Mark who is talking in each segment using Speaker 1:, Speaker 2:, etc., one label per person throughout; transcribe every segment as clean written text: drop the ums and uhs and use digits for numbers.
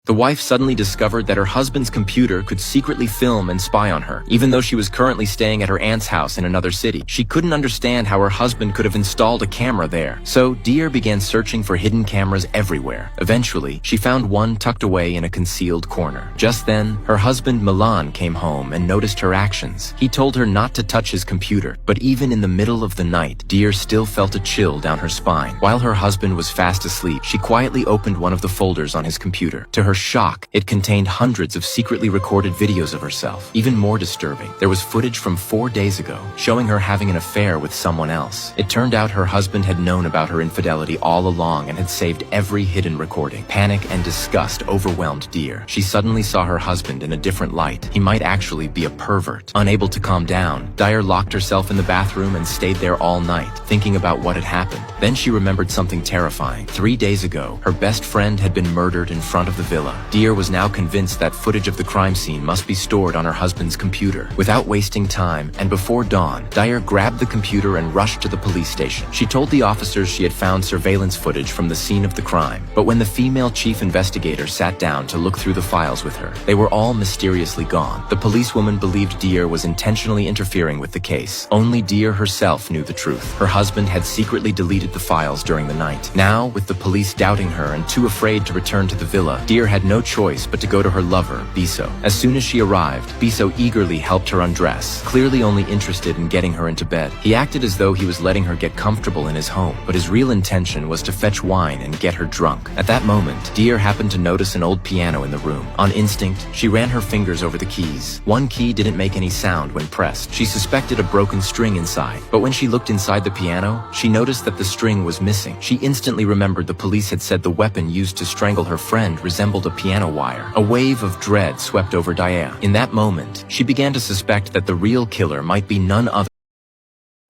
Speaker 1: The wife suddenly discovered that her husband's computer could secretly film and spy on her, even though she was currently staying at her aunt's house in another city. She couldn't understand how her husband could have installed a camera there. So Dear began searching for hidden cameras everywhere. Eventually, she found one tucked away in a concealed corner. Just then, her husband Milan came home and noticed her actions. He told her not to touch his computer, but even in the middle of the night, Dear still felt a chill down her spine. While her husband was fast asleep, she quietly opened one of the folders on his computer. To her shock, it contained hundreds of secretly recorded videos of herself. Even more disturbing, there was footage from 4 days ago, showing her having an affair with someone else. It turned out her husband had known about her infidelity all along and had saved every hidden recording. Panic and disgust overwhelmed Dear. She suddenly saw her husband in a different light. He might actually be a pervert. Unable to calm down, Dear locked herself in the bathroom and stayed there all night, thinking about what had happened. Then she remembered something terrifying. 3 days ago, her best friend had been murdered in front of the villa. Dear was now convinced that footage of the crime scene must be stored on her husband's computer. Without wasting time, and before dawn, Dear grabbed the computer and rushed to the police station. She told the officers she had found surveillance footage from the scene of the crime, but when the female chief investigator sat down to look through the files with her, they were all mysteriously gone. The policewoman believed Dear was intentionally interfering with the case. Only Dear herself knew the truth. Her husband had secretly deleted the files during the night. Now, with the police doubting her and too afraid to return to the villa, Dear had no choice but to go to her lover, Biso. As soon as she arrived, Biso eagerly helped her undress, clearly only interested in getting her into bed. He acted as though he was letting her get comfortable in his home, but his real intention was to fetch wine and get her drunk. At that moment, Dear happened to notice an old piano in the room. On instinct, she ran her fingers over the keys. One key didn't make any sound when pressed. She suspected a broken string inside, but when she looked inside the piano, she noticed that the string was missing. She instantly remembered the police had said the weapon used to strangle her friend resembled a piano wire. A wave of dread swept over Dear. In that moment, she began to suspect that the real killer might be none other.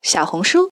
Speaker 2: 小红书